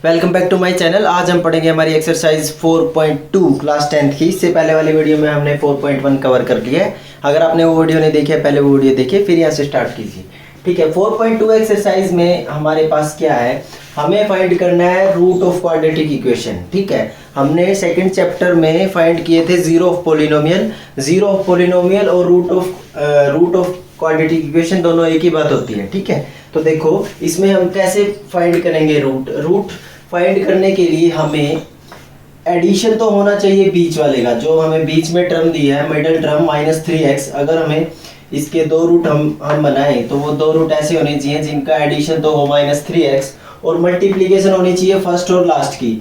Welcome back to my channel. आज हम पढ़ेंगे हमारी एक्सरसाइज 4.2 क्लास 10th की। इससे पहले वाली वीडियो में हमने 4.1 कवर कर लिया है। अगर आपने वो वीडियो नहीं देखी है, पहले वो वीडियो देखिए, फिर यहाँ से स्टार्ट कीजिए। ठीक है, 4.2 एक्सरसाइज में हमारे पास क्या है, हमें फाइंड करना है रूट ऑफ क्वाड्रेटिक इक्वेशन। ठीक है, हमने सेकंड चैप्टर में फाइंड किए थे जीरो ऑफ पोलिनोमियल और रूट ऑफ क्वाड्रेटिक इक्वेशन, दोनों एक ही बात होती है। ठीक है, तो देखो इसमें हम कैसे फाइंड करेंगे रूट फाइंड करने के लिए हमें एडिशन तो होना चाहिए बीच वाले का, जो हमें बीच में टर्म दिया है मिडिल टर्म -3x। अगर हमें इसके दो रूट हम बनाएं तो वो दो रूट ऐसे होने चाहिए जिनका एडिशन तो हो -3x, और मल्टीप्लिकेशन होनी चाहिए फर्स्ट और लास्ट की।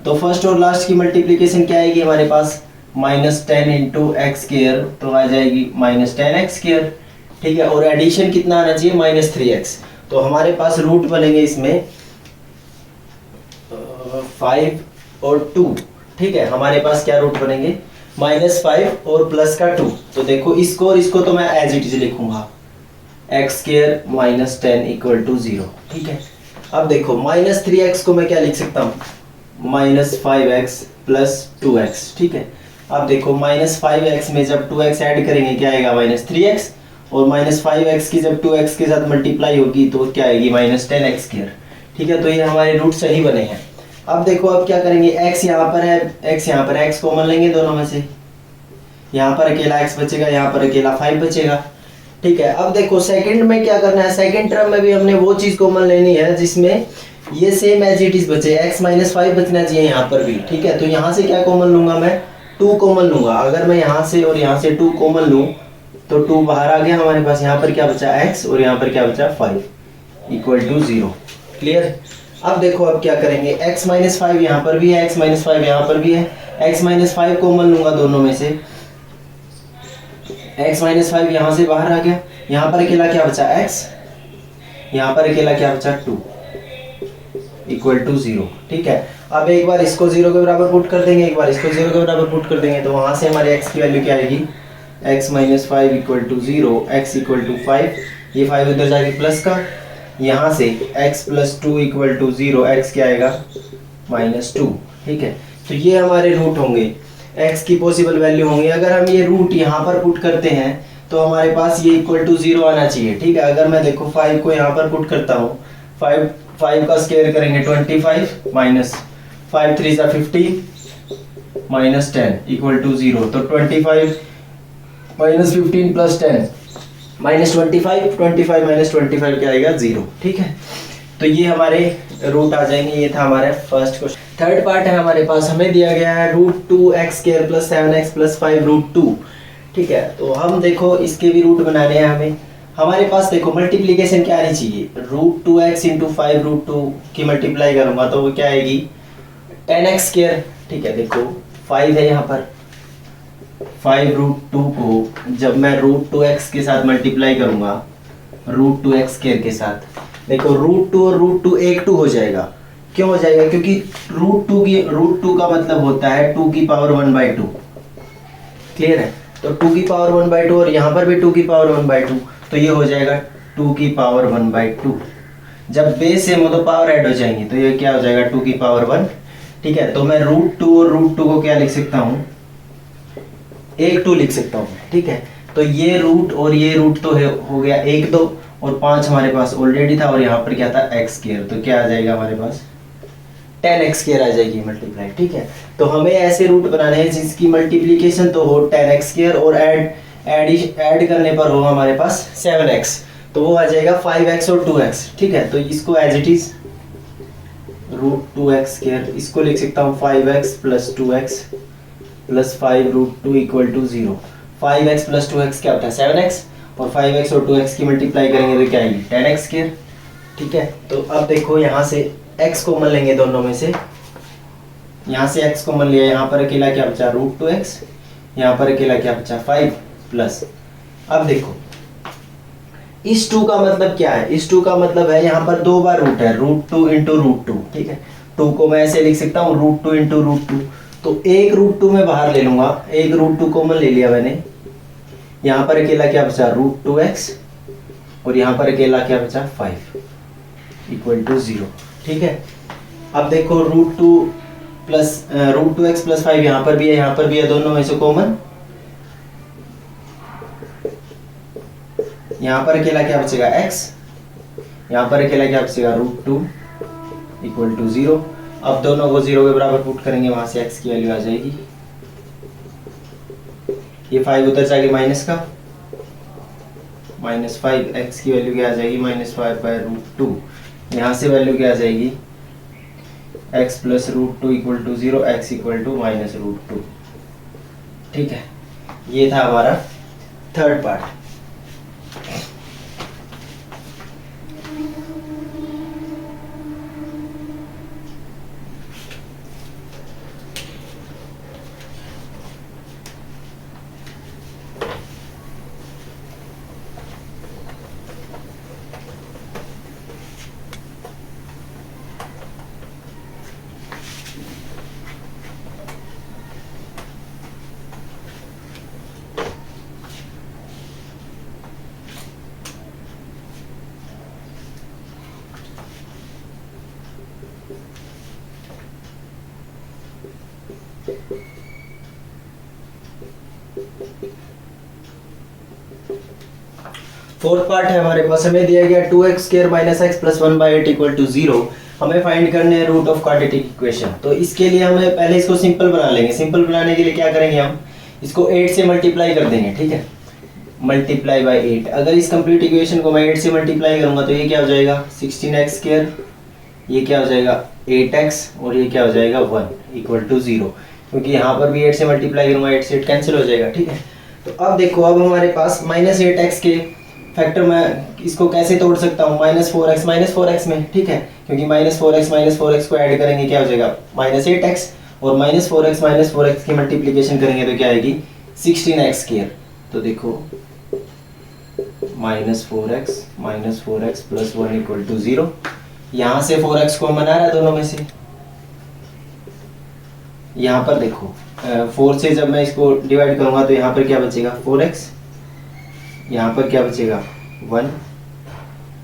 तो फर्स्ट और लास्ट की मल्टीप्लिकेशन क्या आएगी हमारे पास, -10 इंटू एक्स स्क्वायर, तो आ जाएगी -10x स्क्वायर। ठीक है, और एडिशन कितना आना चाहिए -3x। तो हमारे पास रूट बनेंगे इसमें 5 और 2। ठीक है, हमारे पास क्या रूट बनेंगे, -5 और प्लस का 2। तो देखो इसको और इसको तो मैं एज इट इज लिखूंगा, एक्स स्क्वायर -10 इक्वल टू 0। ठीक है, अब देखो -3x को मैं क्या लिख सकता हूँ, -5x प्लस 2x। ठीक है, अब देखो -5x में जब 2x ऐड करेंगे क्या आएगा, -3x, और -5x की जब 2x के साथ मल्टीप्लाई होगी तो क्या आएगी, -10x स्क्वायर। ठीक है, तो ये हमारे रूट सही बने हैं। अब देखो अब क्या करेंगे, x यहाँ पर है, x यहाँ पर है, x कॉमन लेंगे दोनों में से, यहाँ पर अकेला x बचेगा, यहाँ पर अकेला 5 बचेगा। ठीक है, अब देखो सेकंड में क्या करना है, सेकंड टर्म में भी हमने वो चीज कॉमन लेनी है जिसमें ये सेम एज इट इज बचे, x -5 बचना चाहिए यहाँ पर भी। ठीक है, तो यहाँ से क्या कॉमन लूंगा मैं, 2 कॉमन लूंगा। अगर मैं यहाँ से और यहाँ से 2 कॉमन लूँ तो 2 बाहर आ गया हमारे पास, यहाँ पर क्या बचा x और यहाँ पर क्या बचा 5 इक्वल टू 0। क्लियर। अब देखो अब क्या करेंगे, x -5 यहाँ पर भी है, x -5 यहाँ पर भी है, x -5 कॉमन लूंगा दोनों में से, x -5 यहाँ से बाहर आ गया, यहाँ पर अकेला क्या बचा x, यहाँ पर अकेला क्या बचा 2 इक्वल टू 0। ठीक है, अब एक बार इसको 0 के बराबर पुट कर देंगे, एक बार इसको 0 के बराबर पुट कर देंगे, तो वहां से हमारे x की वैल्यू क्या आएगी, x -5 equal to 0, x equal to 5, ये 5 उधर जाके प्लस का, यहाँ से x plus 2 equal to 0, x क्या आएगा -2। ठीक है, तो ये हमारे रूट होंगे, x की पॉसिबल वैल्यू होंगी। अगर हम ये रूट यहाँ पर पुट करते हैं तो हमारे पास ये इक्वल टू 0 आना चाहिए। ठीक है, अगर मैं देखो 5 को यहाँ पर पुट करता हूँ, 5 का स्क्वायर करेंगे 25 माइनस 5 3 सा 50 -10 इक्वल टू 0। तो 25 -15 प्लस 10 -25, 25 -25 क्या आएगा 0। ठीक है, तो ये हमारे रूट आ जाएंगे। ये था हमारा फर्स्ट क्वेश्चन। थर्ड पार्ट है हमारे पास, हमें दिया गया है √2x² + 7x + 5 √2। ठीक है, तो हम देखो इसके भी रूट बनाने हैं हमें। हमारे पास देखो मल्टीप्लीकेशन क्या आनी चाहिए, √2x × 5 √2 की मल्टीप्लाई करूंगा तो वो क्या आएगी 10x²। ठीक है, देखो 5 है यहाँ पर, 5 √2 को जब मैं √2x के साथ मल्टीप्लाई करूंगा √2x² के साथ, देखो √2 और √2 एक 2 हो जाएगा। क्यों हो जाएगा, क्योंकि √2 का मतलब होता है 2 की पावर 1/2। क्लियर है, तो 2 की पावर 1/2 और यहाँ पर भी 2 की पावर 1/2, तो ये हो जाएगा 2 की पावर 1/2। जब बेस सेम हो तो पावर ऐड हो जाएंगी, तो ये क्या हो जाएगा 2 की पावर 1। ठीक है, तो मैं √2 और √2 को क्या लिख सकता हूँ, एक 2 लिख सकता हूँ। ठीक है, तो ये रूट और ये रूट तो हो गया 1 2 और 5 हमारे पास ऑलरेडी था, और यहाँ पर क्या था x², तो क्या आ जाएगा हमारे पास 10x² आ जाएगी मल्टीप्लाई। ठीक है, तो हमें ऐसे रूट बनाने हैं जिसकी मल्टीप्लीकेशन तो हो 10x² और ऐड करने पर हो हमारे पास 7x, तो वो आ जाएगा 5x और 2x। ठीक है, तो इसको एज इट इज √2x², इसको लिख सकता हूँ 5x + 2x + 5 √2 equal to 0। 5x + 2x क्या होता है 7x, और 5x और 2x की मल्टीप्लाई करेंगे तो क्या आएगी 10x²। ठीक है, तो अब देखो यहाँ से x कॉमन लेंगे दोनों में से, यहाँ से x कॉमन लिया, यहाँ पर अकेला क्या बचा √2x, यहाँ पर अकेला क्या बचा 5 प्लस। अब देखो इस 2 का मतलब क्या है, इस 2 का मतलब है यहाँ पर 2 बार रूट है, √2 × √2। ठीक है, 2 को मैं ऐसे लिख सकता हूँ √2 × √2, तो एक √2 में बाहर ले लूंगा, एक √2 कॉमन ले लिया मैंने, यहाँ पर अकेला क्या बचा √2x और यहाँ पर अकेला क्या बचा 5 इक्वल टू 0। ठीक है, अब देखो √2 x प्लस 5 यहाँ पर भी है, यहाँ पर भी है, दोनों में से कॉमन। यहाँ पर अकेला क्या बचेगा x, यहाँ पर अकेला क्या बचेगा √2 इक्वल टू 0। अब दोनों को 0 के बराबर पुट करेंगे, वहां से x की वैल्यू आ जाएगी, ये 5 उधर जाके माइनस का -5, x की वैल्यू क्या आ जाएगी -5/√2। यहाँ से वैल्यू क्या आ जाएगी x plus √2 equal to 0, x equal to -√2। ठीक है, ये था हमारा थर्ड पार्ट। फोर्थ पार्ट है हमारे पास, हमें दिया गया 2x² - x + 1/8 इक्वल टू 0। हमें फाइंड करने हैं रूट ऑफ क्वाड्रेटिक इक्वेशन। तो इसके लिए हमें पहले इसको सिंपल बना लेंगे। सिंपल बनाने के लिए क्या करेंगे, हम इसको 8 से मल्टीप्लाई कर देंगे। ठीक है, मल्टीप्लाई बाय 8। अगर इस कंप्लीट इक्वेशन को मैं 8 से मल्टीप्लाई करूंगा तो ये क्या हो जाएगा 16x², ये क्या हो जाएगा 8x, और ये क्या हो जाएगा 1 इक्वल टू 0। क्योंकि यहाँ पर भी 8 से मल्टीप्लाई करूंगा, 8 से 8 कैंसिल हो जाएगा। ठीक है, तो अब देखो, अब हमारे पास -8x के फैक्टर में इसको कैसे तोड़ सकता हूँ, -4x में। ठीक है, क्योंकि -4x को ऐड करेंगे क्या हो जाएगा -8x, और -4x की मल्टीप्लिकेशन करेंगे तो क्या आएगी 16x²। तो देखो -4x प्लस 1 इक्वल टू 0। यहाँ से 4x को मना रहा है दोनों में से। यहाँ पर देखो 4 से जब मैं इसको डिवाइड करूंगा तो यहाँ पर क्या बचेगा 4x, यहाँ पर क्या बचेगा 1।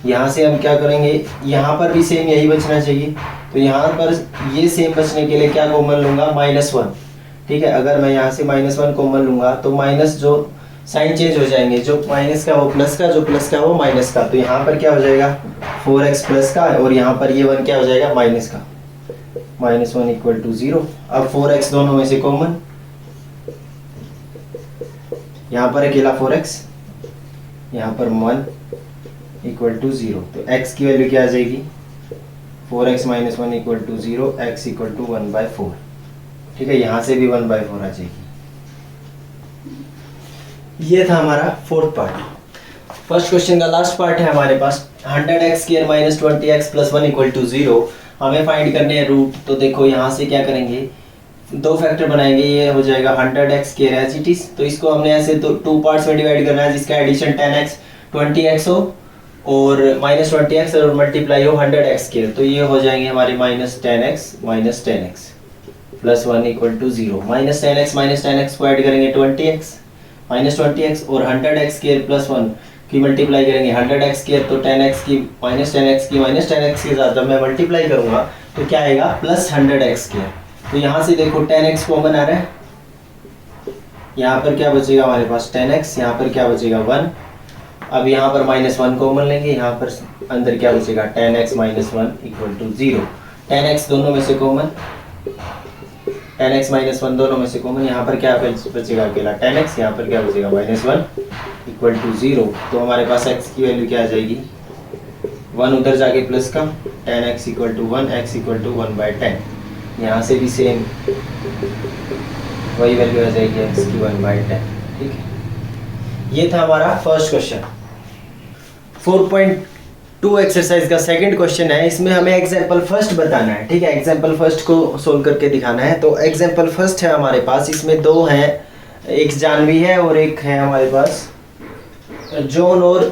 यहाँ से हम क्या करेंगे, यहाँ पर भी सेम यही बचना चाहिए। तो यहाँ पर ये सेम बचने के लिए क्या कॉमन लूंगा -1। ठीक है, अगर मैं यहाँ से -1 कॉमन लूंगा तो माइनस जो साइन चेंज हो जाएंगे, जो माइनस का वो प्लस का, जो प्लस का वो माइनस का। तो यहाँ पर क्या हो जाएगा 4x प्लस का, और यहाँ पर ये 1 क्या हो जाएगा माइनस का, -1 इक्वल टू 0। अब 4x दोनों में से कॉमन, यहाँ पर अकेला 4x, यहाँ पर 1 इक्वल टू 0। तो x की वैल्यू क्या आ जाएगी 4x - 1 equal to 0, x equal to 1/4। ठीक है, यहाँ से भी 1/4 आ जाएगी। ये था हमारा फोर्थ पार्ट। फर्स्ट क्वेश्चन का लास्ट पार्ट है हमारे पास 100x² - 20x + 1 इक्वल टू 0। हमें फाइंड करने हैं रूट। तो देखो यहाँ से क्या करेंगे, दो फैक्टर बनाएंगे, ये हो जाएगा 100x² एज इट इज। तो इसको हमने ऐसे टू पार्ट्स में डिवाइड करना है, जिसका एडिशन 10x 20x हो और -20x और मल्टीप्लाई हो 100x²। तो ये हो जाएंगे हमारे -10x plus 1 equal to 0। -10x को ऐड करेंगे 20x -20x, और 100x² प्लस 1 की मल्टीप्लाई करेंगे 100x²। तो 10x की -10x के साथ जब मैं मल्टीप्लाई करूंगा तो क्या आएगा +100x²। तो यहाँ से देखो 10x कॉमन आ रहा है, यहाँ पर क्या बचेगा हमारे पास 10x, यहाँ पर क्या बचेगा 1। अब यहाँ पर -1 कॉमन लेंगे, यहाँ पर अंदर क्या बचेगा 10x - 1 इक्वल टू 0। 10x दोनों में से कॉमन, 10x - 1 दोनों में से कॉमन, यहाँ पर क्या बचेगा अकेला 10x, यहाँ पर क्या बचेगा -1 इक्वल टू 0। तो हमारे पास x की वैल्यू क्या आ जाएगी 1 उधर जाके प्लस का 10x equal to 1, x equal to 1/10। यहाँ से भी सेम वही वैल्यू आ जाएगी x की 1/10। ठीक है, ये था हमारा फर्स्ट क्वेश्चन। 4.2 एक्सरसाइज का सेकंड क्वेश्चन है। इसमें हमें एग्जांपल फर्स्ट बताना है। ठीक है, एग्जांपल फर्स्ट को सोल्व करके दिखाना है। तो एग्जांपल फर्स्ट है हमारे पास, इसमें दो हैं, एक जानवी है और एक है हमारे पास जॉन और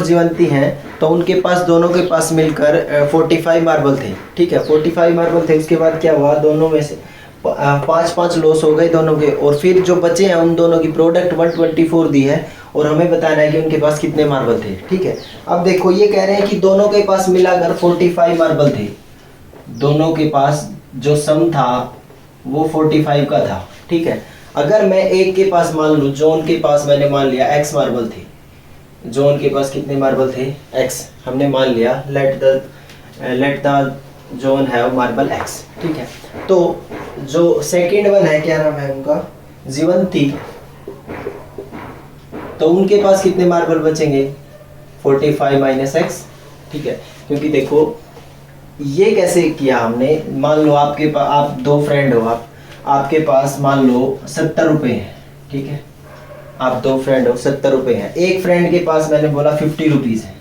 जीवंती हैं। तो उनके पास, दोनों के पास मिलकर 45 मार्बल थे। ठीक है, 45 मार्बल थे। उसके बाद क्या हुआ, दोनों में से 5 लॉस हो गए दोनों के, और फिर जो बचे हैं उन दोनों की प्रोडक्ट 124 दी है, और हमें बताना है कि उनके पास कितने मार्बल थे। ठीक है, अब देखो ये कह रहे हैं कि दोनों के पास मिलाकर 45 मार्बल थे। दोनों के पास जो सम था वो 45 का था। ठीक है, अगर मैं एक के पास मान लूँ, जॉन के पास मैंने मान लिया x मार्बल थे। जॉन के पास कितने मार्बल थे? x हमने मान लिया। Let the John have marble x। ठीक है, तो जो सेकंड वन है, क्या नाम है उनका? जीवंती। तो उनके पास कितने मार्बल बचेंगे? 45 माइनस x। ठीक है, क्योंकि देखो ये कैसे किया हमने, मान लो आपके पास, आप दो फ्रेंड हो, आपके पास मान लो 70 रुपए हैं। ठीक है, आप दो फ्रेंड हो, 70 रुपए हैं। एक फ्रेंड के पास मैंने बोला 50 रुपीज है।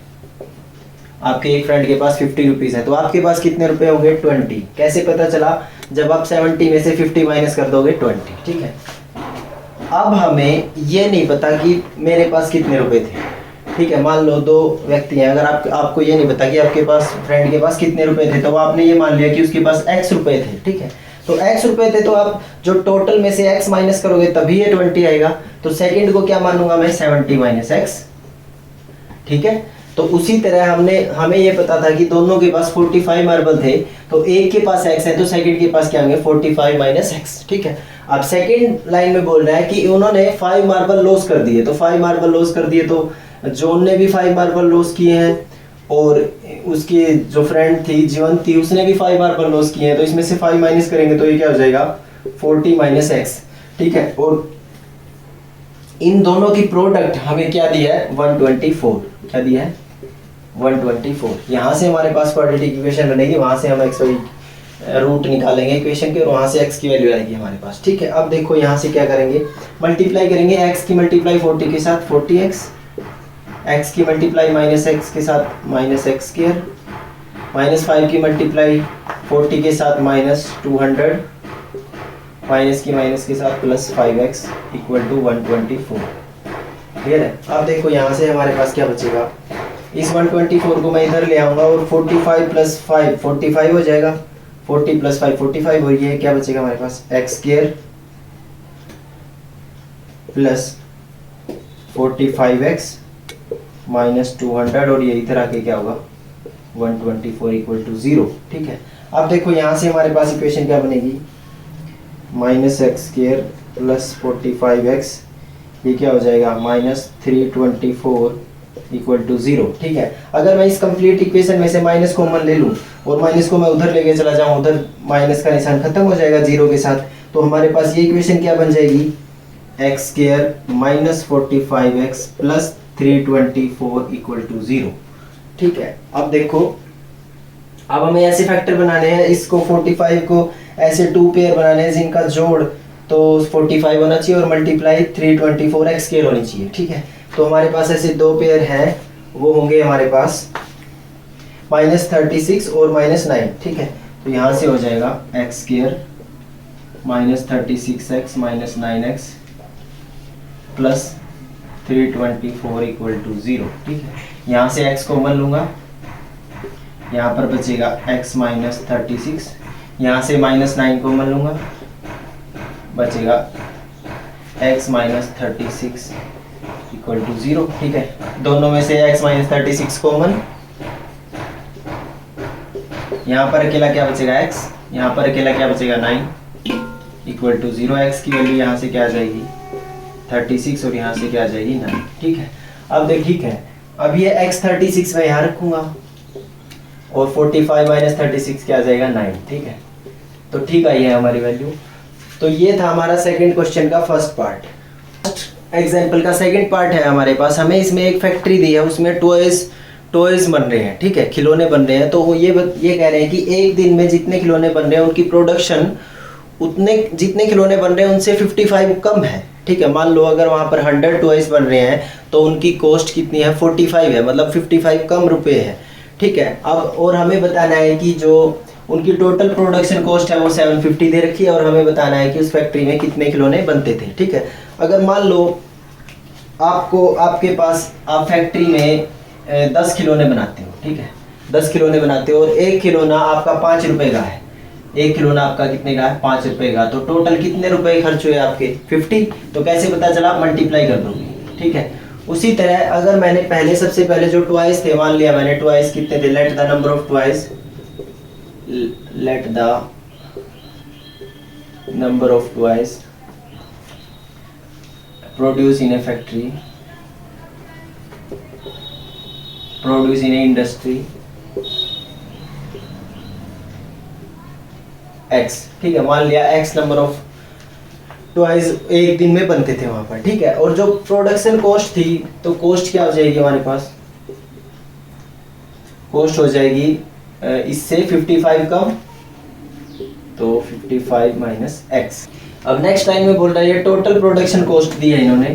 आपके एक फ्रेंड के पास 50 रुपीज है, तो आपके पास कितने रुपए होंगे? 20। कैसे पता चला? जब आप 70 में से 50 माइनस कर दोगे 20। ठीक है, अब हमें ये नहीं पता कि मेरे पास कितने रुपए थे। ठीक है, मान लो दो व्यक्ति हैं, अगर आपको ये नहीं पता कि आपके पास, फ्रेंड के पास कितने रुपए थे, तो आपने ये मान लिया कि उसके पास x रुपए थे। ठीक है, तो x रुपए थे, तो आप जो टोटल में से x माइनस करोगे तभी ये 20 आएगा। तो सेकंड को क्या मानूंगा मैं? 70 माइनस x। ठीक है, तो उसी तरह हमें ये पता था कि दोनों के पास 45 मार्बल थे, तो एक के पास x है तो सेकंड के पास क्या होंगे? 45 माइनस x। ठीक है, अब सेकंड लाइन में बोल रहा है कि उन्होंने 5 मार्बल लॉस कर दिए। तो 5 मार्बल लॉस कर दिए, तो जॉन ने भी 5 मार्बल लॉस किए हैं, और उसकी जो फ्रेंड थी जीवन थी, उसने भी 5 मार्बल लॉस किए हैं। तो इसमें से 5 माइनस करेंगे तो ये क्या हो जाएगा? 40 माइनस x। ठीक है, और इन दोनों की प्रोडक्ट हमें क्या दिया है? 124। क्या दिया है? 124। यहाँ से हमारे पास क्वाड्रेटिक इक्वेशन बनेगी, वहां से हम x रूट निकालेंगे इक्वेशन के, और वहां से x की वैल्यू आएगी हमारे पास। ठीक है, अब देखो यहाँ से क्या करेंगे? मल्टीप्लाई करेंगे x की मल्टीप्लाई 40 के साथ 40x, x की मल्टीप्लाई माइनस x के साथ माइनस x स्क्वायर, माइनस 5 की मल्टीप्लाई 40 के साथ माइनस 200, माइनस की माइनस के साथ plus 5x equal to 124। Clear है? अब देखो यहाँ से हमारे पास क्या बचेगा? इस 124 को मैं इधर ले आऊंगा, और 45 प्लस 5 45 हो जाएगा। 40 प्लस 5 45, और ये क्या बचेगा हमारे पास? x square plus 45x minus 200, और ये इधर आके क्या होगा? 124 इक्वल टू 0। ठीक है, अब देखो यहाँ से हमारे पास इक्वेशन क्या बनेगी? Minus x square plus 45x, ये क्या हो जाएगा? Minus 324 equal to 0। ठीक है, अगर मैं इस कंप्लीट इक्वेशन में से माइनस कॉमन ले लूँ, और माइनस को मैं उधर लेके चला जाऊँ, उधर माइनस का निशान खत्म हो जाएगा 0 के साथ, तो हमारे पास ये इक्वेशन क्या बन जाएगी? X square minus 45x plus 324 equal to 0। ठीक है, अब देखो, अब हमें ऐसे फैक्टर बनाने हैं, इसको 45 को ऐसे 2 पेयर बनाने हैं जिनका जोड़ तो 45 होना चाहिए, और मल्टीप्लाई 324x स्क्वायर होनी चाहिए। ठीक है, तो हमारे पास ऐसे 2 पेयर हैं, वो होंगे हमारे पास माइनस 36 और माइनस 9। ठीक है, तो यहाँ से हो जाएगा x square minus 36x minus 9x plus 324 equal to 0। ठीक है, यहाँ से x कॉमन लूंगा, यहाँ पर बचेगा x माइनस 36, यहाँ से माइनस 9 कॉमन लूंगा, बचेगा x माइनस 36 इक्वल टू 0। ठीक है, दोनों में से x माइनस 36 कॉमन, यहाँ पर अकेला क्या बचेगा x, यहाँ पर अकेला क्या बचेगा 9 इक्वल टू 0। x की वैल्यू यहाँ से क्या आ जाएगी? 36, और यहाँ से क्या आ जाएगी? 9। ठीक है, अब देख, ठीक है, अब ये x 36 मैं यहाँ रखूंगा, और 45 माइनस 36 क्या आ जाएगा? 9। ठीक है, तो ठीक आई है हमारी वैल्यू। तो ये था हमारा सेकंड क्वेश्चन का फर्स्ट पार्ट। एग्जाम्पल का सेकंड पार्ट है हमारे पास, हमें इसमें एक फैक्ट्री दी है, उसमें टॉयज बन रहे हैं। ठीक है, खिलौने बन रहे हैं, तो ये कह रहे हैं कि एक दिन में जितने खिलौने बन रहे हैं उनकी प्रोडक्शन जितने खिलौने बन रहे हैं उनसे 55 कम है। ठीक है, मान लो अगर वहाँ पर 100 टॉयज बन रहे हैं तो उनकी कॉस्ट कितनी है? 45 है, मतलब 55 कम रुपए है। ठीक है, अब और हमें बताना है कि जो उनकी टोटल प्रोडक्शन कॉस्ट है वो 750 दे रखी है, और हमें बताना है कि उस फैक्ट्री में कितने खिलौने बनते थे। ठीक है, अगर मान लो आपके पास, आप फैक्ट्री में 10 खिलौने बनाते हो। ठीक है, 10 खिलौने बनाते हो, और एक खिलौना आपका 5 रुपए का है। एक खिलौना आपका कितने का है? 5 रुपए का। तो टोटल कितने रुपए खर्च हुए आपके? 50। तो कैसे पता चला? आप मल्टीप्लाई कर दोगे। ठीक है, उसी तरह अगर मैंने पहले सबसे पहले जो ट्वाइस थे, मान लिया मैंने ट्वाइस कितने थे, let the number of twice, let the number of twice produce in A factory, produce in A industry x, ठीक है। मान लिया एक्स नंबर ऑफ ट्वाइस एक दिन में बनते थे वहां पर, ठीक है। और जो प्रोडक्शन कॉस्ट थी, तो कॉस्ट क्या हो जाएगी हमारे पास, कॉस्ट हो जाएगी इससे 55 कम, तो 55 माइनस एक्स। अब नेक्स्ट लाइन में बोल रहा है टोटल प्रोडक्शन कॉस्ट दी है इन्होंने,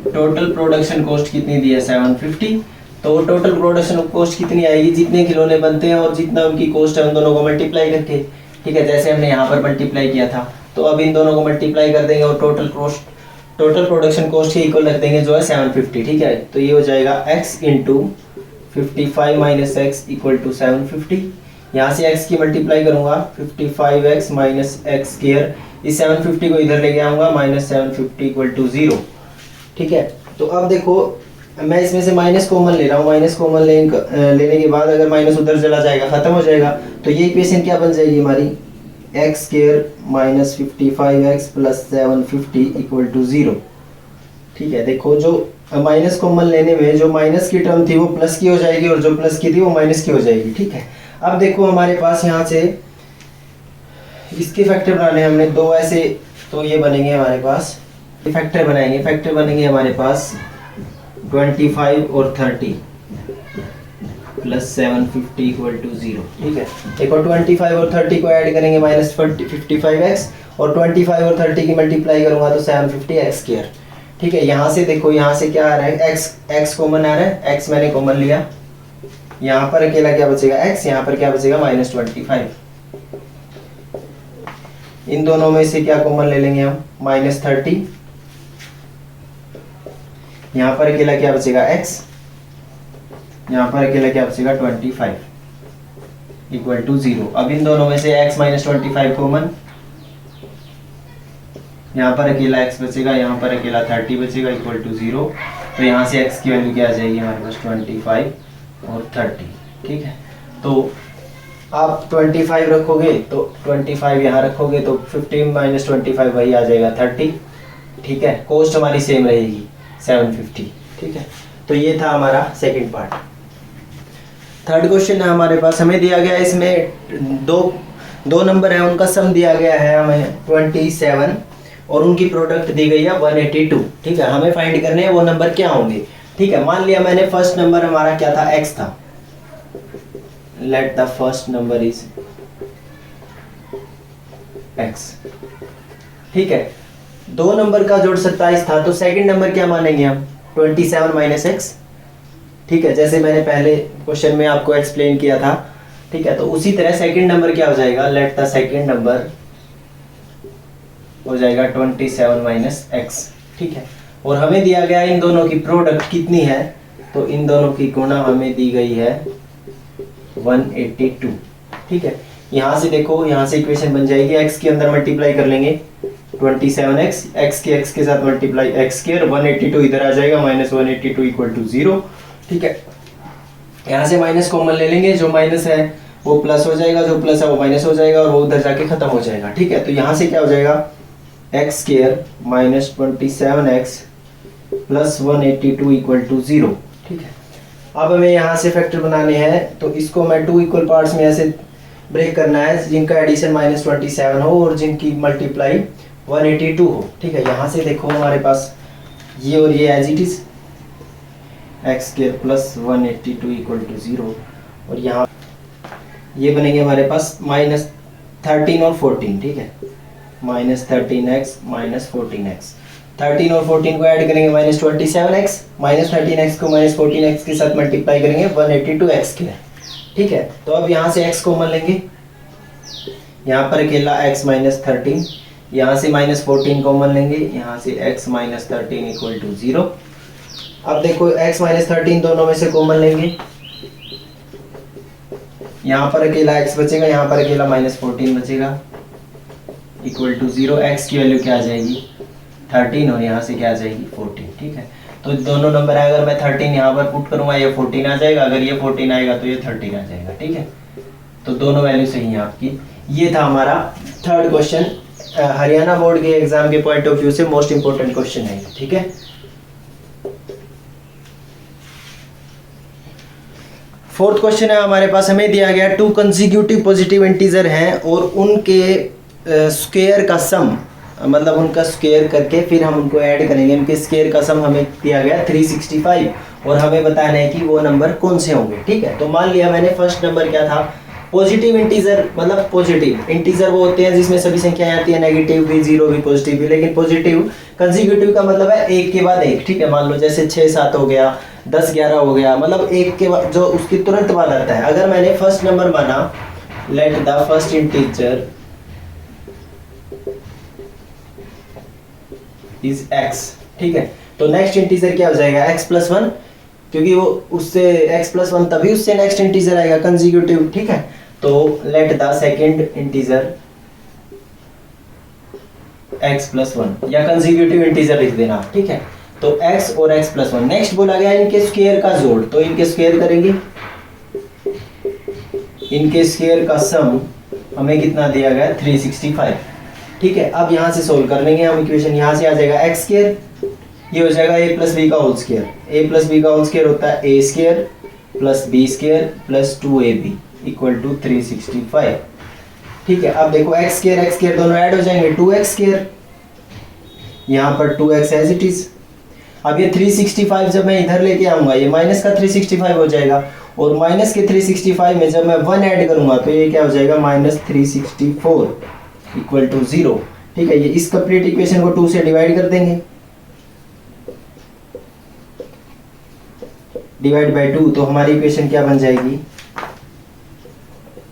टोटल प्रोडक्शन कॉस्ट कितनी दी है 750। तो टोटल प्रोडक्शन कॉस्ट कितनी आएगी, जितने खिलौने बनते हैं और जितना उनकी कॉस्ट है उन दोनों को मल्टीप्लाई करके, ठीक है, जैसे हमने यहाँ पर मल्टीप्लाई किया था। तो अब इन दोनों को मल्टीप्लाई कर देंगे और total cost, total production cost के इक्वल रख देंगे जो है 750, ठीक है। तो ये हो जाएगा x into 55 minus x equal to 750। यहाँ से x की मल्टीप्लाई करूंगा 55x माइनस एक्स स्क्वायर, इस 750 को इधर लेके आऊंगा, माइनस 750 इक्वल टू 0, ठीक है। तो अब देखो मैं इसमें से माइनस कॉमन ले रहा हूँ, माइनस कॉमन लेने के बाद अगर माइनस उधर चला जाएगा, खत्म हो जाएगा। तो ये इक्वेशन क्या बन जाएगी हमारी, x square minus 55x plus 750 equal to 0, ठीक है। देखो जो माइनस कॉमन लेने में जो माइनस की टर्म थी वो प्लस की हो जाएगी और जो प्लस की थी वो माइनस की हो जाएगी, ठीक है। अब देखो हमारे पास यहाँ से इसके फैक्टर बनाने हमने दो ऐसे, तो ये बनेंगे हमारे पास फैक्टर बनाएंगे, फैक्टर बनेंगे हमारे पास 25 और 30 प्लस 750 इक्वल टू 0, ठीक है। देखो 25 और 30 को ऐड करेंगे माइनस 55x, और 25 और 30 की मल्टीप्लाई करूंगा तो 750x स्क्वायर, ठीक है। यहाँ से देखो, यहाँ से क्या आ रहा है, x कॉमन आ रहा है, x मैंने कॉमन लिया, यहाँ पर अकेला क्या बचेगा x, यहाँ पर क्या बचेगा माइनस 25। इन दोनों में से क्या कॉमन ले लेंगे हम, माइनस 30, यहाँ पर अकेला क्या बचेगा x, यहाँ पर अकेला क्या बचेगा 25 इक्वल टू 0। अब इन दोनों में से x माइनस 25 कॉमन, यहाँ पर अकेला x बचेगा, यहाँ पर अकेला 30 बचेगा इक्वल टू 0। तो यहाँ से x की वैल्यू क्या आ जाएगी हमारे पास 25 और 30, ठीक है। तो आप 25 रखोगे तो 25 यहाँ रखोगे तो 15 माइनस 25 वही आ जाएगा 30, ठीक है। कॉस्ट हमारी सेम रहेगी 750, ठीक है। तो ये था हमारा सेकंड पार्ट। थर्ड क्वेश्चन है हमारे पास, हमें दिया गया है इसमें दो नंबर है, उनका सम दिया गया है हमें 27 और उनकी प्रोडक्ट दी गई है 182, ठीक है। हमें फाइंड करने हैं वो नंबर क्या होंगे, ठीक है। मान लिया मैंने फर्स्ट नंबर हमारा क्या था, x था, let the first number is x, ठीक है। दो नंबर का जोड़ 27 था, तो सेकंड नंबर क्या मानेंगे हम, 27 माइनस एक्स, ठीक है, जैसे मैंने पहले क्वेश्चन में आपको एक्सप्लेन किया था, ठीक है। तो उसी तरह सेकंड नंबर क्या हो जाएगा, लेट द सेकंड नंबर हो जाएगा 27 माइनस एक्स, ठीक है। और हमें दिया गया इन दोनों की प्रोडक्ट कितनी है, तो इन दोनों की गुणा हमें दी गई है 182, ठीक है। यहाँ से देखो, यहाँ से इक्वेशन बन जाएगी, x के अंदर मल्टीप्लाई कर लेंगे 27x, x के साथ मल्टीप्लाई x स्क्वायर, 182 इधर आ जाएगा, माइनस 182 इक्वल टू 0, ठीक है। यहाँ से माइनस कॉमन ले लेंगे, जो माइनस है वो प्लस हो जाएगा, जो प्लस है वो माइनस हो जाएगा और वो उधर जाके खत्म हो जाएगा, ठीक है। तो यहाँ से क्या हो जाएगा, x square minus 27x plus 182 equal to 0, ठीक है। अब हमें यहाँ से फैक्टर बनाने हैं, तो इसको मैं 2 इक्वल पार्ट्स में ऐसे ब्रेक करना है, जिनका एडिशन माइनस 27 हो और जिनकी मल्टीप्लाई 182 हो, ठीक है। यहाँ से देखो हमारे पास ये और ये as it is x square plus 182 equal to 0, और यहाँ ये बनेंगे हमारे पास माइनस 13 और 14, ठीक है, माइनस 13x माइनस 14x, 13 और 14 को ऐड करेंगे माइनस 27x, माइनस 13x को माइनस 14x के साथ मल्टीप्लाई करेंगे 182x स्क्वायर, ठीक है। तो अब यहाँ से x कॉमन लेंगे, यहाँ पर अकेला x माइनस 13, यहाँ से माइनस 14 कॉमन लेंगे, यहाँ से x माइनस 13 इक्वल टू 0। अब देखो x माइनस 13 दोनों में से कॉमन लेंगे, यहाँ पर अकेला x बचेगा, यहाँ पर अकेला माइनस 14 बचेगा इक्वल टू 0। x की वैल्यू क्या आ जाएगी 13 और यहाँ से क्या आ जाएगी 14, ठीक है। तो दोनों नंबर है, अगर मैं 13 यहाँ पर पुट करूंगा ये 14 आ जाएगा, अगर ये 14 आएगा तो ये 13 आ जाएगा। ठीक है, तो दोनों वैल्यू सही है आपकी। ये था हमारा थर्ड क्वेश्चन, हरियाणा बोर्ड के एग्जाम के पॉइंट ऑफ व्यू से मोस्ट इंपोर्टेंट क्वेश्चन है। ठीक है, फोर्थ क्वेश्चन है हमारे पास, हमें दिया गया 2 कंसेक्यूटिव पॉजिटिव इंटीजर हैं और उनके स्क्वायर का सम, मतलब उनका स्क्वायर करके फिर हम उनको ऐड करेंगे। उनके स्क्वायर का सम हमें दिया गया 365 और हमें बताना है कि वो नंबर कौन से होंगे। ठीक है, तो मान लिया मैंने फर्स्ट नंबर क्या था, पॉजिटिव इंटीजर, मतलब पॉजिटिव इंटीजर वो होते हैं जिसमें सभी संख्याएं आती है, नेगेटिव भी, जीरो भी, पॉजिटिव भी। लेकिन पॉजिटिव कंसेक्यूटिव का मतलब है एक के बाद एक। ठीक है, मान लो जैसे 6 7 हो गया, 10 11 हो गया, मतलब एक के बाद जो उसकी तुरंत बाद आता है। अगर मैंने फर्स्ट नंबर माना, let the first integer is x। ठीक है, तो नेक्स्ट इंटीजर क्या हो जाएगा, x + 1, क्योंकि वो उससे x + 1 तभी उससे नेक्स्ट इंटीजर आएगा कंसेक्यूटिव। ठीक है, तो let the second integer x + 1 या कंसेक्यूटिव इंटीजर लिख देना। ठीक है, तो x और x + 1। नेक्स्ट बोला गया इनके स्क्वायर का जोड़, तो इनके स्क्वायर करेंगे, इनके स्क्वायर का सम हमें कितना दिया गया, 365। ठीक है, अब यहाँ से सोल्व कर लेंगे हम इक्वेशन। यहाँ से आ जाएगा x², ये हो जाएगा a + b का होल स्क्वायर। a + b का होल स्क्वायर होता है a² + b² + 2ab = 365। ठीक है, अब देखो x² दोनों ऐड हो जाएंगे, 2x², यहाँ पर 2x एज इट इज। अब ये 365 जब मैं इधर लेके आऊंगा, ये माइनस का 365 हो जाएगा, और माइनस के 365 में जब मैं 1 ऐड करूंगा तो ये क्या हो जाएगा, -364 = 0। ठीक है, ये इस कंप्लीट इक्वेशन को 2 से डिवाइड कर देंगे, डिवाइड बाय 2, तो हमारी इक्वेशन क्या बन जाएगी,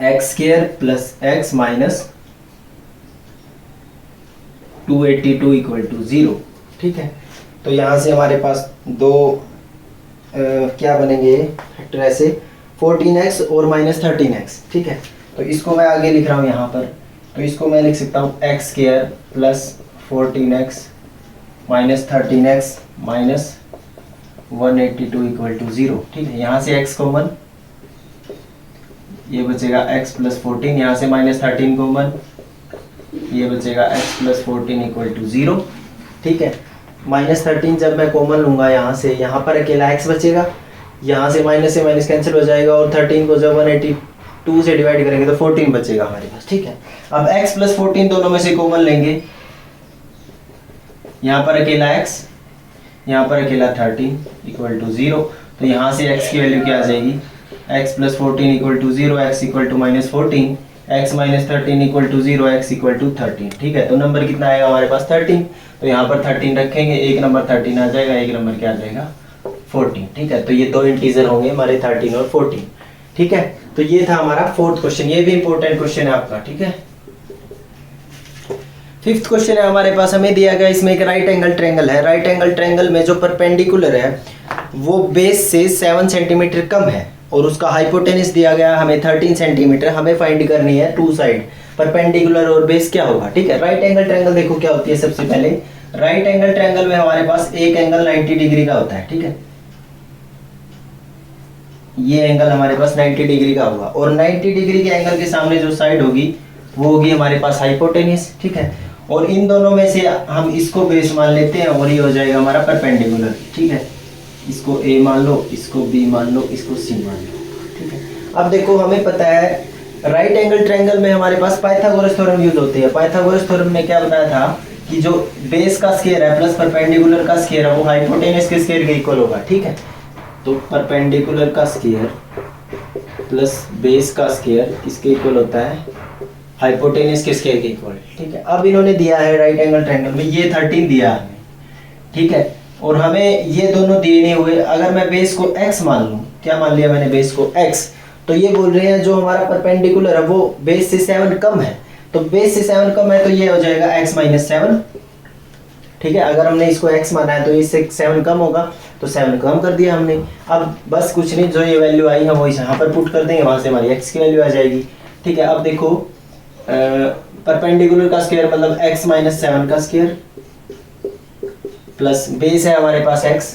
x² + x - 282 = 0। ठीक है, तो यहाँ से हमारे पास दो क्या बनेंगे फैक्टर ऐसे, 14x और -13x। ठीक है, तो इसको मैं आगे लिख रहा हूँ यहाँ पर, तो इसको मैं लिख सकता हूँ x² + 14x - 13x - 182 = 0। ठीक है, यहाँ से x कॉमन, ये बचेगा x + 14, यहाँ से -13 कॉमन, ये बचेगा x + 14 = 0। ठीक है, -13 जब मैं कॉमन लूंगा यहाँ से, यहाँ पर अकेला x बचेगा, यहाँ से माइनस से माइनस कैंसिल हो जाएगा, और 13 को जब 182 से डिवाइड करेंगे तो 14 बचेगा हमारे पास। ठीक है, अब x + 14 दोनों में से कॉमन लेंगे, यहाँ पर अकेला x, यहाँ पर अकेला 13 = 0, तो यहाँ से x की वैल्यू क्या आ जाएगी, x + 14 = 0, x = -14, x - 13 = 0, x = 13। ठीक है, तो नंबर कितना आएगा हमारे पास, 13, तो यहाँ पर 13 रखेंगे, एक नंबर 13 आ जाएगा, एक नंबर क्या आ जाएगा, 14। ठीक है, तो ये दो इंटीजर होंगे हमारे 13 और 14। ठीक है, तो ये था हमारा फोर्थ क्वेश्चन, ये भी इंपॉर्टेंट क्वेश्चन है आपका। ठीक है, फिफ्थ क्वेश्चन है हमारे पास, हमें दिया गया, इसमें एक राइट एंगल ट्रायंगल है। राइट एंगल ट्रायंगल में जो परपेंडिकुलर है वो बेस से 7 सेंटीमीटर कम है, और उसका हाइपोटेनस दिया गया हमें 13 सेंटीमीटर। हमें फाइंड करनी है टू साइड, परपेंडिकुलर और बेस क्या होगा। ठीक है, राइट एंगल ट्रायंगल देखो क्या होती है। सबसे पहले राइट एंगल ट्रायंगल में हमारे पास एक एंगल 90 डिग्री का होता है। ठीक है, ये एंगल हमारे पास 90 डिग्री का होगा, और 90 डिग्री के एंगल के सामने जो साइड होगी वो होगी हमारे पास हाइपोटेनस। ठीक है, और इन दोनों में से हम इसको बेस मान लेते हैं, और ये हो जाएगा हमारा परपेंडिकुलर। ठीक है, इसको A मान लो, इसको B मान लो, इसको C मान लो। ठीक है, अब देखो हमें पता है राइट एंगल ट्रायंगल में हमारे पास पाइथागोरस थ्योरम यूज होती है। पाइथागोरस थ्योरम में क्या बताया था कि जो बेस का स्क्वायर है प्लस परपेंडिकुलर का स्क्वायर है वो हाइपोटेनस के स्क्वायर के इक्वल होगा। ठीक है, तो परपेंडिकुलर का स्क्वायर प्लस बेस का स्क्वायर इसके इक्वल होता है हाइपोटेनस के स्क्वायर के इक्वल। ठीक है, अब इन्होंने दिया है राइट एंगल ट्रायंगल में ये 13 दिया है हमें। ठीक है, और हमें ये दोनों दिए नहीं हुए। अगर मैं बेस को x मान लूं, क्या मान लिया मैंने बेस को x, तो ये बोल रहे हैं जो हमारा परपेंडिकुलर है वो बेस से 7 कम है, तो बेस से 7 कम है तो ये हो जाएगा x - 7। ठीक है, अगर हमने इसको x माना है तो इससे 7 कम होगा, तो 7 कम कर दिया हमने। अब बस कुछ नहीं, जो ये वैल्यू आई हम वो यहाँ पर पुट कर देंगे, वहां से हमारी x की वैल्यू आ जाएगी। ठीक है, अब देखो परपेंडिकुलर का स्क्वायर मतलब x - 7 का स्क्वायर प्लस बेस है हमारे पास x,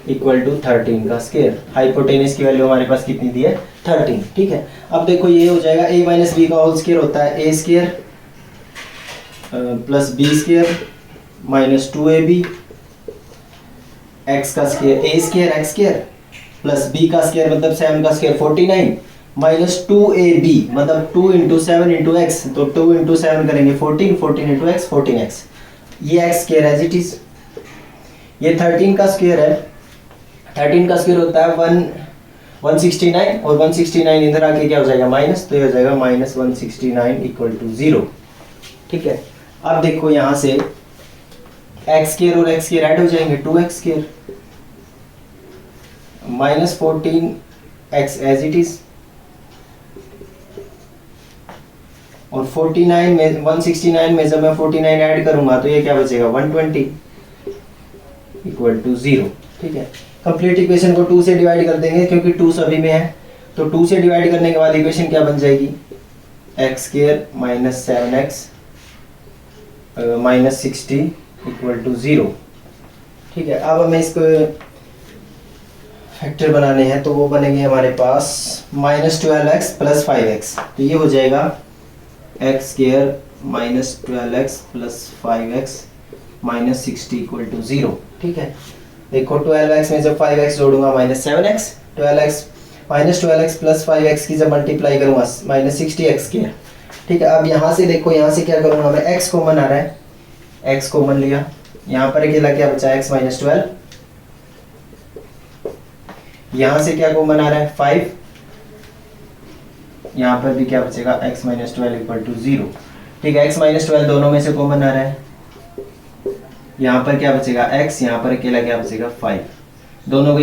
इक्वल टू 13 का स्क्वायर। हाइपोटेनस की वैल्यू हमारे पास कितनी दी है 13, ठीक है। अब देखो ये हो जाएगा a माइनस बी का होल स्क्वायर होता है a square plus b square minus 2ab x का square a square x square plus b का स्क्वायर मतलब 7 का स्क्वायर 49 माइनस 2ab मतलब 2 इंटू 7 इंटू एक्स, तो 2 इंटू 7 करेंगे 14, 14 इंटू एक्स 14x, ये x square as it is. ये 13 का स्क्वायर है, 13 का स्क्वायर होता है 169 और 169 इधर आके क्या हो जाएगा माइनस, तो ये हो जाएगा माइनस 169 इक्वल टू 0, ठीक है। अब देखो यहाँ से एक्स स्क्वायर और एक्स स्क्वायर ऐड हो जाएंगे 2x square minus 14x as it is, और 49 में 169 में जब मैं 49 ऐड करूंगा तो ये क्या बचेगा 120 इक्वल टू 0, ठीक है। कंप्लीट इक्वेशन को 2 से डिवाइड कर देंगे क्योंकि 2 सभी में है, तो 2 से डिवाइड करने के बाद इक्वेशन क्या बन जाएगी x square minus 7x minus 60 equal to 0, ठीक है। अब हमें इसको फैक्टर बनाने हैं तो वो बनेंगे हमारे पास माइनस 12x प्लस 5x, तो ये हो जाएगा x square minus 12x plus 5x minus 60 equal to 0, ठीक है। देखो 12x में जब 5x जोड़ूंगा minus 7x, 12x minus 12x plus 5x की जब मल्टीप्लाई करूंगा माइनस 60x स्क्वायर, ठीक है। अब यहाँ से देखो, यहाँ से क्या करूंगा मैं, x कॉमन आ रहा है, x कॉमन लिया, यहाँ पर अकेला क्या बचा x माइनस 12, यहाँ से क्या कॉमन आ रहा है 5, यहाँ पर भी क्या बचेगा x माइनस 12 इक्वल टू 0, ठीक है। x माइनस 12 दोनों में से कॉमन आ रहा है, यहाँ पर क्या बचेगा x, यहाँ पर अकेला क्या बचेगा 5, दोनों को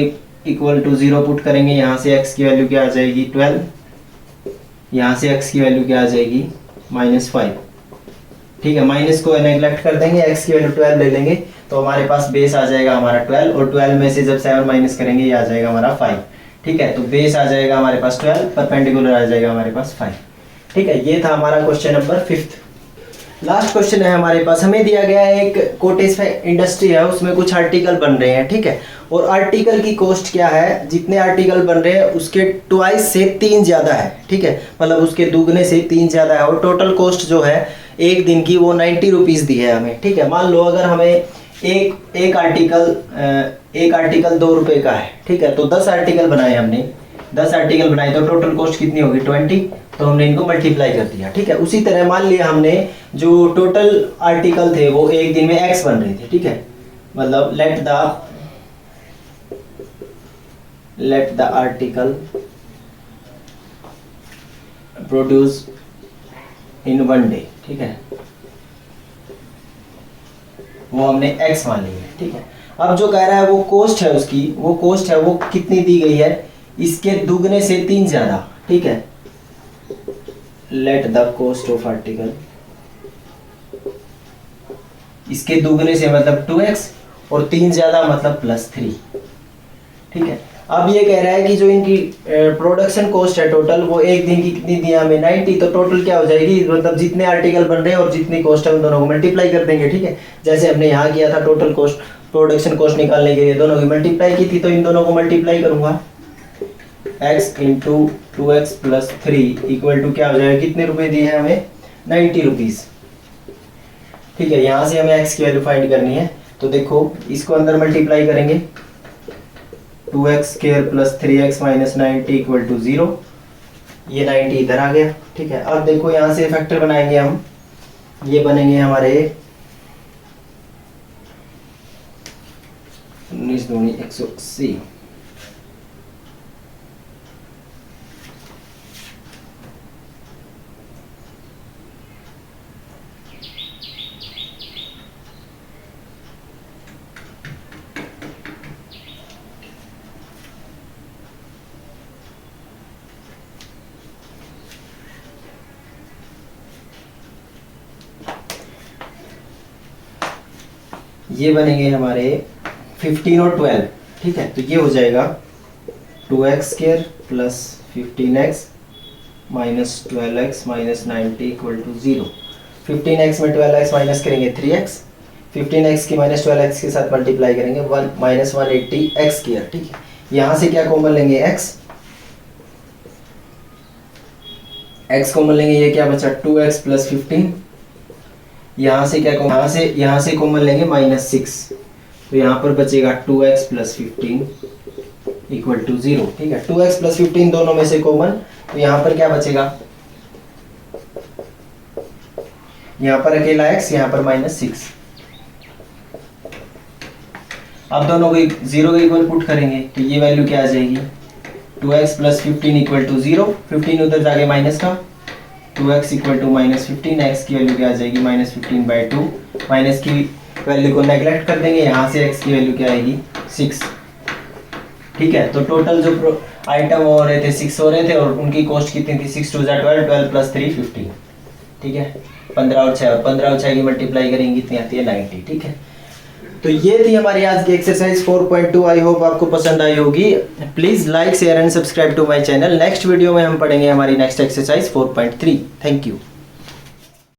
इक्वल टू 0 पुट करेंगे, यहाँ से x की वैल्यू क्या आ जाएगी 12, यहाँ से x की वैल्यू क्या आ जाएगी माइनस 5, ठीक है। माइनस को नेग्लेक्ट कर देंगे, x की वैल्यू 12 ले लेंगे तो हमारे पास बेस आ जाएगा हमारा 12, और 12 में से जब 7 माइनस करेंगे ये आ जाएगा हमारा 5, ठीक है। तो बेस आ जाएगा हमारे पास 12, परपेंडिकुलर आ जाएगा हमारे पास 5, ठीक है। ये था हमारा क्वेश्चन नंबर 5। लास्ट क्वेश्चन है हमारे पास, हमें दिया गया है एक कोटेज इंडस्ट्री है, उसमें कुछ आर्टिकल बन रहे हैं, ठीक है। और आर्टिकल की कॉस्ट क्या है, जितने आर्टिकल बन रहे हैं उसके ट्वाइस से 3 ज़्यादा है, ठीक है, मतलब उसके दुगने से 3 ज़्यादा है, और टोटल कॉस्ट जो है एक दिन की वो 90 रुपीज़ दी है हमें, ठीक है। मान लो अगर हमें एक आर्टिकल 2 रुपये का है, ठीक है, तो 10 आर्टिकल बनाए हमने, 10 आर्टिकल बनाए तो टोटल कॉस्ट कितनी होगी 20, तो हमने इनको मल्टीप्लाई कर दिया, ठीक है। उसी तरह मान लिया हमने जो टोटल आर्टिकल थे वो एक दिन में x बन रहे थे, ठीक है, मतलब let the article produce in 1 day, ठीक है, वो हमने x मान ली है, ठीक है। अब जो कह रहा है वो कॉस्ट है उसकी, वो कॉस्ट है वो कितनी दी गई है, इसके दुगने से 3 ज्यादा, ठीक है। Let the cost of article, इसके दुगने से मतलब 2x और 3 ज्यादा मतलब +3, ठीक है। अब ये कह रहा है कि जो इनकी प्रोडक्शन कॉस्ट है टोटल वो एक दिन की कितनी दी हमें 90, तो टोटल क्या हो जाएगी, मतलब जितने आर्टिकल बन रहे हैं और जितनी कॉस्ट है उन दोनों को मल्टीप्लाई कर देंगे, ठीक है। जैसे हमने यहाँ किया था टोटल कॉस्ट, प्रोडक्शन कॉस्ट निकालने के लिए दोनों की मल्टीप्लाई की थी, तो इन दोनों को मल्टीप्लाई करूंगा, x into 2x plus 3 equal to क्या हो जाएगा, कितने रुपए दिए हैं हमें 90 रुपीज़, ठीक है। यहाँ से हमें x की वैल्यू फाइंड करनी है, तो देखो इसको अंदर मल्टीप्लाई करेंगे, 2x square plus 3x minus 90 equal to 0, ये 90 इधर आ गया, ठीक है। अब देखो यहाँ से फैक्टर बनाएंगे हम, ये बनेंगे हमारे 19 दूनी 180, ये बनेंगे हमारे 15 और 12, ठीक है। तो ये हो जाएगा 2x square plus 15x minus 12x minus 90 equal to 0। 15x में 12x माइनस करेंगे 3x, 15x की माइनस 12x के साथ मल्टीप्लाई करेंगे, माइनस 180x², ठीक है। यहाँ से क्या कॉमन लेंगे, x कॉमन लेंगे, ये क्या बचा 2x प्लस 15। यहाँ से क्या यहाँ से कॉमन लेंगे -6, तो यहाँ पर बचेगा 2x प्लस 15 इक्वल टू 0, ठीक है। 2x प्लस 15 दोनों में से कॉमन, तो यहाँ पर क्या बचेगा, यहाँ पर अकेला x, यहाँ पर -6। अब दोनों को 0 के इक्वल पुट करेंगे तो ये वैल्यू क्या आ जाएगी, 2x प्लस 15 इक्वल टू 0, 15 उधर जाके माइनस का, 2x इक्वल टू -15, x की वैल्यू क्या आ जाएगी -15/2, माइनस की वैल्यू को नेगलेक्ट कर देंगे, यहाँ से x की वैल्यू क्या आएगी 6, ठीक है। तो टोटल जो आइटम हो रहे थे 6 हो रहे थे और उनकी कॉस्ट कितनी थी, 6 2 12, 12 प्लस 3 15, ठीक है। 15 और 6 की मल्टीप्लाई करेंगे कितनी आती है 90, ठीक है। तो ये थी हमारी आज की एक्सरसाइज 4.2। आई होप आपको पसंद आई होगी। Please like share and subscribe to my channel. Next video में हम पढ़ेंगे हमारी नेक्स्ट एक्सरसाइज 4.3। Thank you.